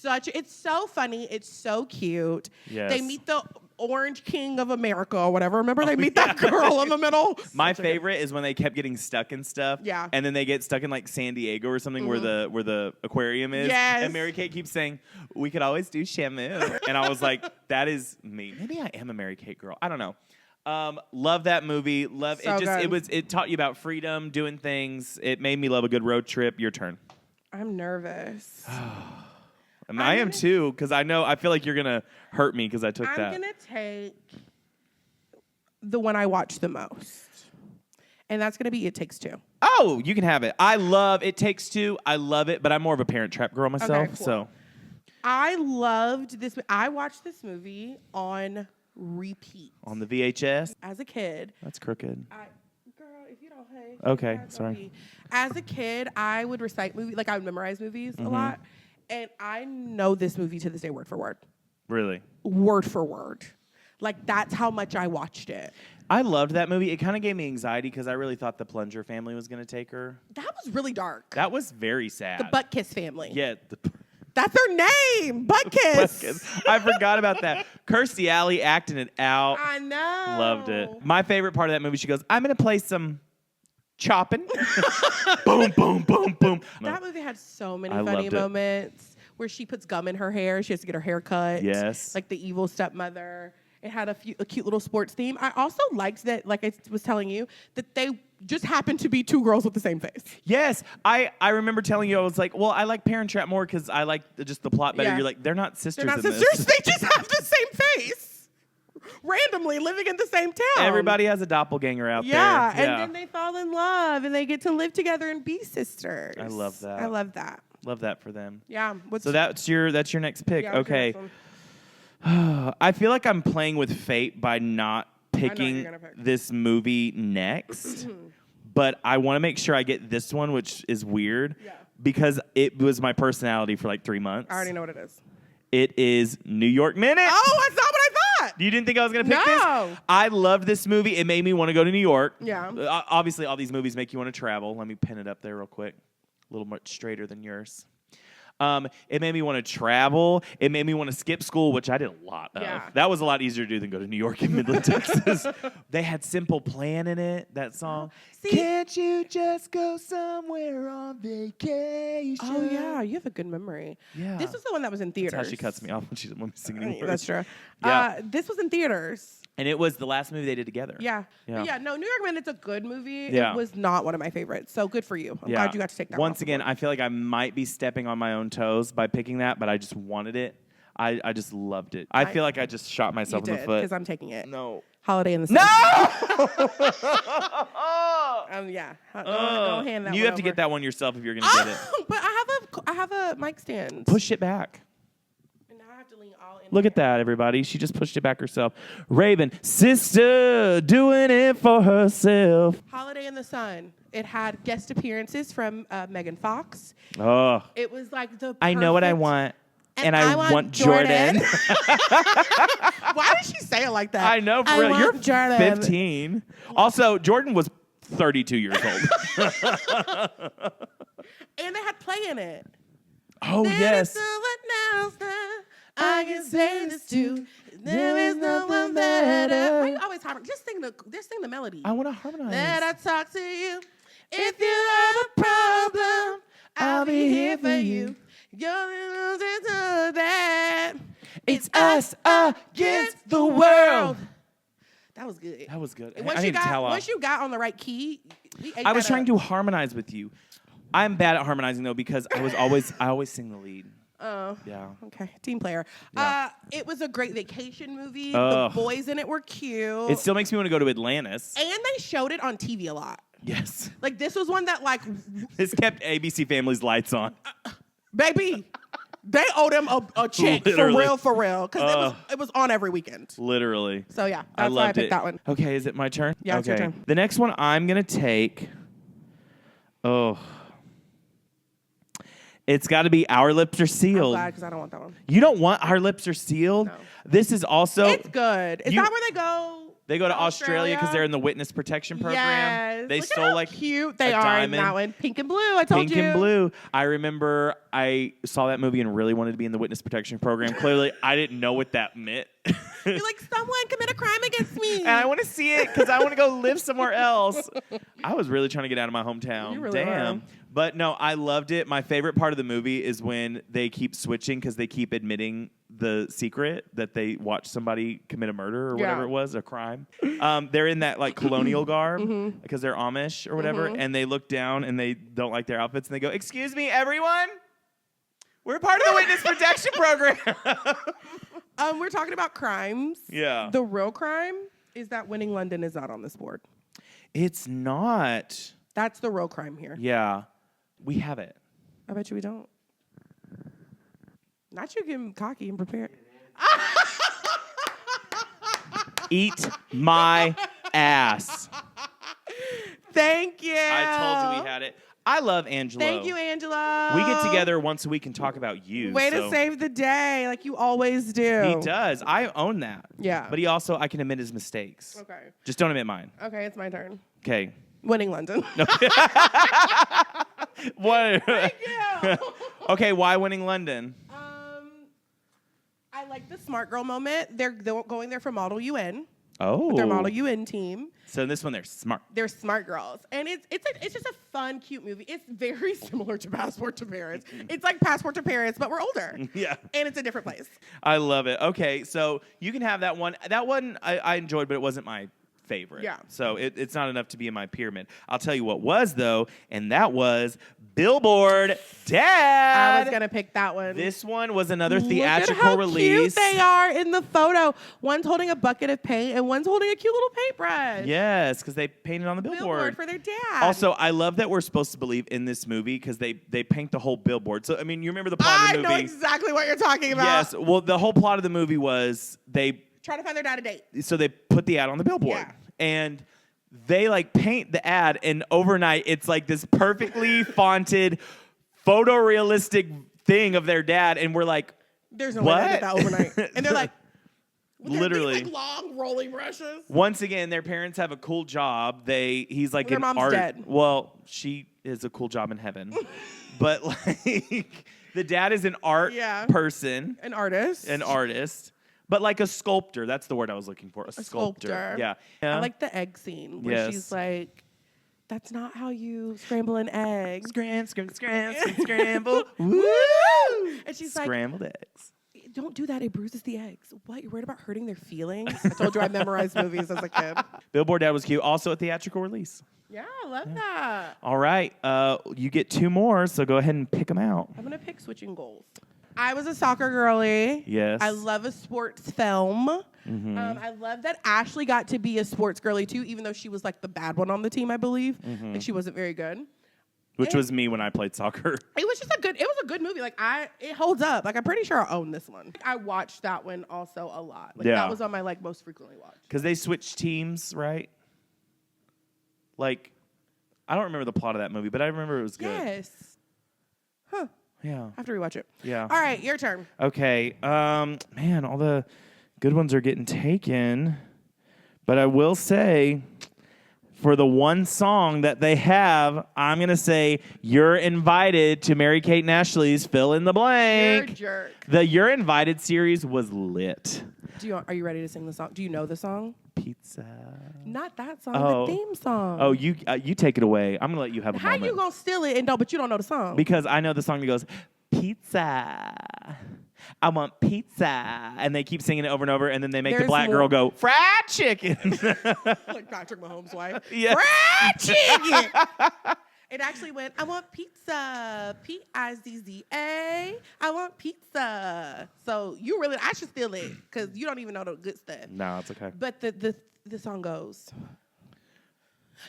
it's so funny. It's so cute. Yes. They meet the Orange King of America or whatever. Remember they meet that girl in the middle? My favorite is when they kept getting stuck in stuff. Yeah. And then they get stuck in like San Diego or something where the aquarium is. Yes. And Mary-Kate keeps saying, we could always do Shamu. And I was like, that is me. Maybe I am a Mary-Kate girl. I don't know. Love that movie. It taught you about freedom, doing things. It made me love a good road trip. Your turn. I'm nervous. I am too, because I feel like you're going to hurt me because I took that. I'm going to take the one I watch the most. And that's going to be It Takes Two. Oh, you can have it. I love It Takes Two. I love it, but I'm more of a Parent Trap girl myself. Okay, cool. So I loved this. I watched this movie on repeat. on the VHS. As a kid. That's crooked. Girl, if you don't Oh, hey. Okay, Yeah, sorry. Zoe. As a kid, I would recite movies. Like, I would memorize movies a lot. And I know this movie to this day word for word. Really? Word for word. Like, that's how much I watched it. I loved that movie. It kind of gave me anxiety because I really thought the Plunger family was going to take her. That was really dark. That was very sad. The Butt Kiss family. Yeah. That's her name. Butt Kiss. I forgot about that. Kirstie Alley acting it out. I know. Loved it. My favorite part of that movie, she goes, I'm going to play some chopping. Boom, boom, boom, boom. That movie had so many I funny loved it. moments where she puts gum in her hair. She has to get her hair cut. Yes. Like the evil stepmother. It had a cute little sports theme. I also liked that, like I was telling you, that they just happened to be two girls with the same face. Yes. I remember telling you, I was like, well, I like Parent Trap more because I like just the plot better. Yeah. You're like, they're not sisters They're not in sisters. this. They just have the same face. Randomly living in the same town. Everybody has a doppelganger out there. Yeah, and then they fall in love and they get to live together and be sisters. I love that. I love that. Love that for them. Yeah. So that's your next pick. yeah, what's your Okay. next one? I feel like I'm playing with fate by not you're picking gonna pick. this movie next. But I want to make sure I get this one, which is weird Yeah. because it was my personality for like 3 months. I already know what it is. It is New York Minute. Oh, that's not what I thought. You didn't think I was going to pick No. this? I loved this movie. It made me want to go to New York. Yeah. Obviously, all these movies make you want to travel. Let me pin it up there real quick. A little much straighter than yours. It made me want to travel. It made me want to skip school, which I did a lot of. Yeah. That was a lot easier to do than go to New York and Midland, Texas. They had Simple Plan in it, that song. See? Can't you just go somewhere on vacation? Oh, yeah. You have a good memory. Yeah. This was the one that was in theaters. That's how she cuts me off when she's when we sing anymore. That's true. Yeah. This was in theaters. And it was the last movie they did together. Yeah. Yeah. But yeah, no, New York Minute's a good movie. Yeah. It was not one of my favorites. So good for you. I'm glad you got to take that one. Once again, I feel like I might be stepping on my own toes by picking that, but I just wanted it. I just loved it. I feel like I just shot myself in the foot. because I'm taking it. No. Holiday in the Sun. No! Yeah. Go hand that You one have to over. get that one yourself if you're going to get it. But I have a mic stand. Push it back. And now I have to lean all in. Look at that, everybody. She just pushed it back herself. Raven, sister, doing it for herself. Holiday in the Sun. It had guest appearances from Megan Fox. Oh, It was like the I know what I perfect- want. And And I want Jordan. Why did she say it like that? I know, for I real. want You're Jordan. 15. Also, Jordan was 32 years old. And they had play in it. Oh, There yes. is no one else that I can say this to. There is no one better. Why you always harmonize? Just sing the melody. I want to harmonize. Let I talk to you. If you have a problem, I'll be here for you. You're losing to that. It's us against the world. That was good. That was good. Once I need to tell off. once you got on the right key, we ate I was that trying up. to harmonize with you. I'm bad at harmonizing though because I always sing the lead. Oh. Yeah. Okay, team player. Yeah. It was a great vacation movie. Ugh. The boys in it were cute. It still makes me want to go to Atlantis. And they showed it on TV a lot. Yes. Like this was one that like, This kept ABC Family's lights on. baby, they owed him a check Literally. for real, because it was on every weekend. Literally. So yeah, I that's why I loved picked it. that one. Okay, is it my turn? Yeah, it's your turn. The next one I'm going to take. Oh. It's got to be Our Lips Are I'm Sealed. glad because I don't want that one. You don't want Our Lips Are Sealed? No. This is also. It's good. Is you- that where they go? They go to Australia because they're in the witness protection program. Yes. They Look at stole how like cute they a are diamond. in that one. Pink and blue. I told Pink you. and blue. I remember I saw that movie and really wanted to be in the witness protection program. Clearly, I didn't know what that meant. You're like, someone commit a crime against me. And I want to see it because I want to go live somewhere else. I was really trying to get out of my hometown. You really Damn. were. But no, I loved it. My favorite part of the movie is when they keep switching because they keep admitting the secret that they watched somebody commit a murder or whatever Yeah. it was, a crime. They're in that like colonial garb because they're Amish or whatever, and they look down and they don't like their outfits and they go, "Excuse me, everyone, we're part of the witness protection program." We're talking about crimes. Yeah. The real crime is that Winning London is not on this board. It's not. That's the real crime here. Yeah, we have it. I bet you we don't. Not you getting cocky and prepared. Eat my ass. Thank you. I told you we had it. I love Angelo. Thank you, Angelo. We get together once a week and talk about you. Way to save the day, like you always do. He does. I own that. Yeah. But he also, I can admit his mistakes. Okay. Just don't admit mine. Okay, it's my turn. Okay. Winning London. What? Thank you. Okay, why winning London? I like the smart girl moment. They're going there for Model UN. Oh. Their Model UN team. So in this one, they're smart. They're smart girls, and it's just a fun, cute movie. It's very similar to Passport to Paris. It's like Passport to Paris, but we're older. Yeah. And it's a different place. I love it. Okay, so you can have that one. That one I enjoyed, but it wasn't my favorite. Yeah. So it's not enough to be in my pyramid. I'll tell you what was, though, and that was Billboard Dad. I was going to pick that one. This one was another Look theatrical at how release. cute they are in the photo. One's holding a bucket of paint, and one's holding a cute little paintbrush. Yes, because they painted on the billboard. For their dad. Also, I love that we're supposed to believe in this movie because they paint the whole billboard. So, I mean, you remember the plot of the movie? I know exactly what you're talking about. Yes. Well, the whole plot of the movie was trying to find their dad a date. so they put the ad on the billboard. Yeah. And they like paint the ad, and overnight it's like this perfectly fonted, photorealistic thing of their dad, and we're like, there's no way I did that overnight. And they're like, literally these, like, long rolling brushes. Once again, their parents have a cool job. He's like Their an mom's art. dead. Well, she is a cool job in heaven, but like the dad is an art person, An artist. But like a sculptor. That's the word I was looking for. A sculptor. Yeah. I like the egg scene where she's like, that's not how you scramble an egg. Scramble. Woo! And she's Scrambled eggs. Don't do that. It bruises the eggs. What? You're worried about hurting their feelings? I told you I memorized movies as a kid. Billboard Dad was cute. Also a theatrical release. Yeah, I love that. All right. You get 2 more, so go ahead and pick them out. I'm going to pick Switching Goals. I was a soccer girly. Yes. I love a sports film. Mm-hmm. I love that Ashley got to be a sports girly too, even though she was like the bad one on the team, I believe. Mm-hmm. Like she wasn't very good. Which was me when I played soccer. It was just a good movie. Like it holds up. Like I'm pretty sure I own this one. I watched that one also a lot. Like that was on my like most frequently watched. Because they switched teams, right? Like, I don't remember the plot of that movie, but I remember it was good. Yes. Huh. Yeah. I have to rewatch it. Yeah. All right, your turn. Okay. Man, all the good ones are getting taken. But I will say, for the one song that they have, I'm going to say, You're Invited to Mary-Kate and Ashley's Fill in the Blank. You're a jerk. The You're Invited series was lit. Are you ready to sing the song? Do you know the song? Pizza. Not that song, Oh. the theme song. Oh, you take it away. I'm going to let you have a How moment. you going to steal it but you don't know the song? Because I know the song that goes, pizza. I want pizza. And they keep singing it over and over, and then they make the black girl go, fried chicken. Like Patrick Mahomes' wife. Yeah. Fried chicken. It actually went, I want pizza. P-I-Z-Z-A. I want pizza. So I should steal it because you don't even know the good stuff. No, it's okay. But the song goes,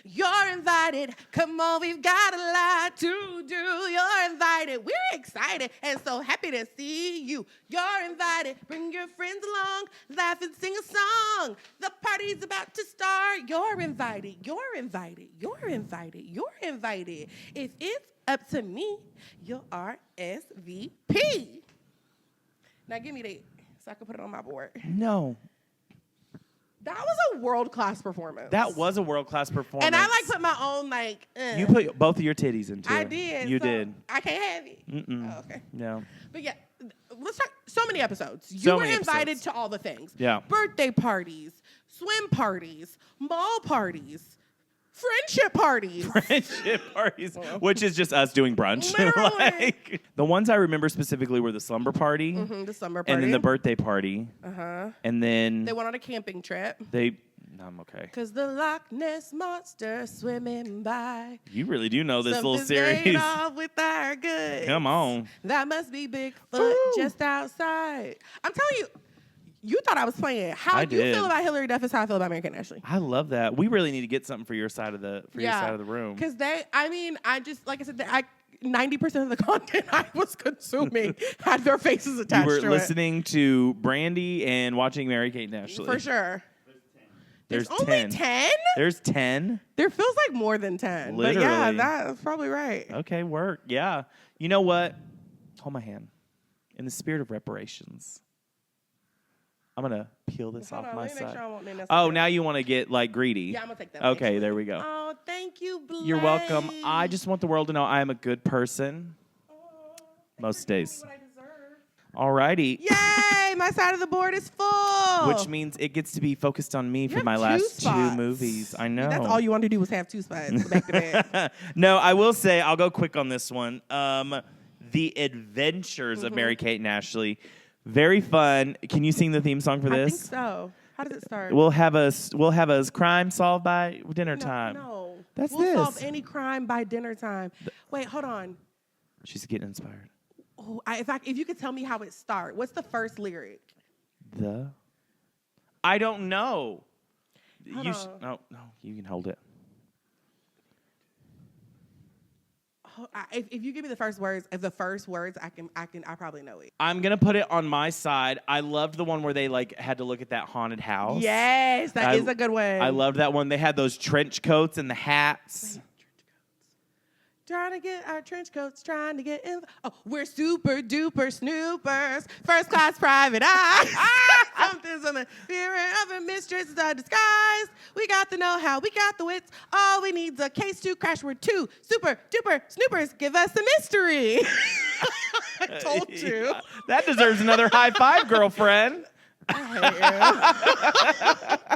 you're invited. Come on, we've got a lot to do. You're invited. We're excited and so happy to see you. You're invited. Bring your friends along. Laugh and sing a song. The party's about to start. You're invited. You're invited. You're invited. You're invited. If it's up to me, you're RSVP. Now give me that so I can put it on my board. No. That was a world-class performance. That was a world-class performance. And I put my own You put both of your titties into it. I did. You so did. I can't have it. Mm-mm. Oh, okay. No. But yeah, let's talk. So many episodes. You So were many invited episodes. to all the things. Yeah. Birthday parties, swim parties, mall parties, friendship parties. Friendship parties, which is just us doing brunch. Literally. The ones I remember specifically were the slumber party, The summer party. and then the birthday party, and then They went on a camping trip. I'm okay. Cause the Loch Ness monster swimming by. You really do know this little Something's made series. off with our goods. Come on. That must be Bigfoot Ooh. just outside. I'm telling you, you thought I was playing. How I you did. feel about Hillary Duff is how I feel about Mary-Kate and Ashley. I love that. We really need to get something for your side of the your side of the room. Because I just, like I said, 90% of the content I was consuming had their faces attached You were to listening to Brandy and watching Mary-Kate and Ashley. For sure. There's only 10? There's 10? There feels like more than 10. Literally. But yeah, that's probably right. Okay, work. Yeah. You know what? Hold my hand. In the spirit of reparations, I'm going to peel this off my side. Oh, now you want to get like greedy. Yeah, I'm going to take that. Okay, actually. there we go. Oh, thank you, Blaze. You're welcome. I just want the world to know I am a good person. Most days. Alrighty. Yay! My side of the board is full. Which means it gets to be focused on me for my last 2 movies. I know. That's all you want to do was have 2 spots back to back. No, I will say, I'll go quick on this one. The Adventures of Mary-Kate and Ashley. Very fun. Can you sing the theme song for this? I think so. How does it start? We'll have a crime solved by dinner time. No. That's we'll this. solve any crime by dinner time. Wait, hold on. She's getting inspired. Oh, if you could tell me how it starts, what's the first lyric? I don't know. No, you can hold it. If you give me the first words, I probably know it. I'm gonna put it on my side. I loved the one where they like had to look at that haunted house. Yes, that is a good one. I loved that one. They had those trench coats and the hats. Trying to get our trench coats, trying to get in. Oh, we're super duper snoopers, first class private eye. Something's on the fear of a mistress is a disguise. We got the know-how, we got the wits. All we need's a case to crash. We're 2 super duper snoopers. Give us a mystery. I told you. Yeah, that deserves another high five, girlfriend. I hate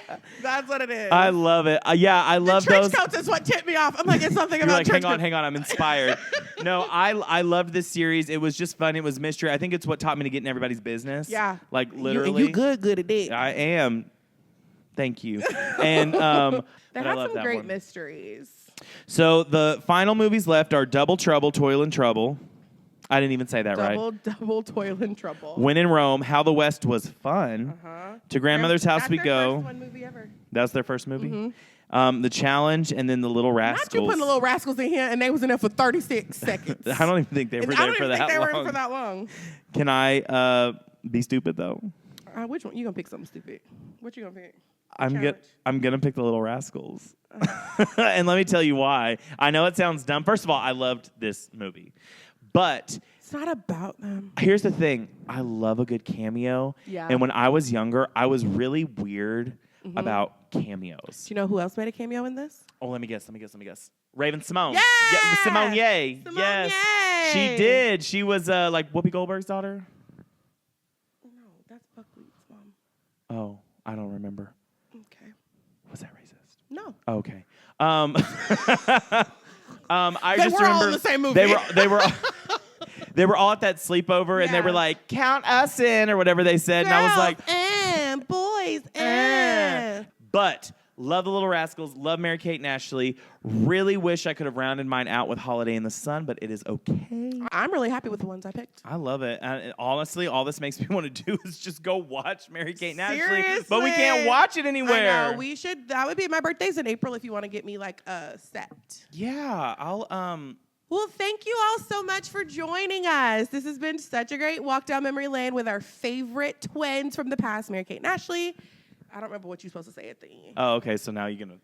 you. That's what it is. I love it. I love the those. trench coats is what tipped me off. I'm like, it's something about like, trench coats. hang on, I'm inspired. No, I loved this series. It was just fun. It was mystery. I think it's what taught me to get in everybody's business. Yeah. Like literally. You good at it. I am. Thank you. And they had some great mysteries. So the final movies left are Double Trouble, Toil and Trouble. I didn't even say that right. Double Toil and Trouble. When in Rome, How the West Was Fun. To Grandmother's House We Go. That's their first movie ever. That was their first movie? The Challenge, and then The Little Rascals. Not you putting the Little Rascals in here, and they was in there for 36 seconds. I don't even think they were there for that long. they were in for that long. Can I be stupid, though? Which one? You going to pick something stupid? What you going to pick? I'm gonna pick The Little Rascals. And let me tell you why. I know it sounds dumb. First of all, I loved this movie. But it's not about them. Here's the thing. I love a good cameo. Yeah. And when I was younger, I was really weird about cameos. Do you know who else made a cameo in this? Oh, let me guess. Raven Simone. Yeah! Simone Ye. Simone yes. Ye. She did. She was like Whoopi Goldberg's daughter. No, that's Buckwheat's mom. Oh, I don't remember. Okay. Was that racist? No. Okay. I they just were remember all in the same movie. They were all at that sleepover, and they were like, "Count us in," or whatever they said, Girls, and I was like, and boys, and. But love The Little Rascals, love Mary-Kate and Ashley. Really wish I could have rounded mine out with Holiday in the Sun, but it is okay. I'm really happy with the ones I picked. I love it. And honestly, all this makes me want to do is just go watch Mary-Kate and Seriously? Ashley. But we can't watch it anywhere. I know, we should. That would be my birthday's in April if you want to get me like a set. Yeah, I'll Well, thank you all so much for joining us. This has been such a great walk down memory lane with our favorite twins from the past, Mary-Kate and Ashley. I don't remember what you're supposed to say at the end. Oh, okay. So now you're gonna.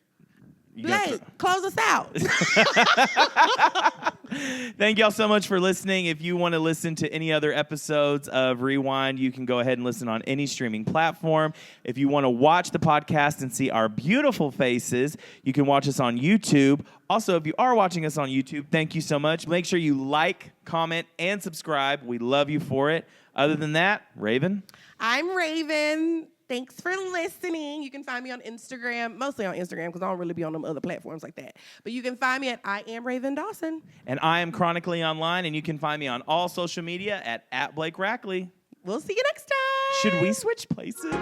Blake, close us out. Thank y'all so much for listening. If you want to listen to any other episodes of Rewind, you can go ahead and listen on any streaming platform. If you want to watch the podcast and see our beautiful faces, you can watch us on YouTube. Also, if you are watching us on YouTube, thank you so much. Make sure you like, comment, and subscribe. We love you for it. Other than that, Raven. I'm Raven. Thanks for listening. You can find me on Instagram, mostly on Instagram because I don't really be on them other platforms like that. But you can find me at I Am Raven Dawson. And I am Chronically Online, and you can find me on all social media at Blake Rackley. We'll see you next time. Should we switch places?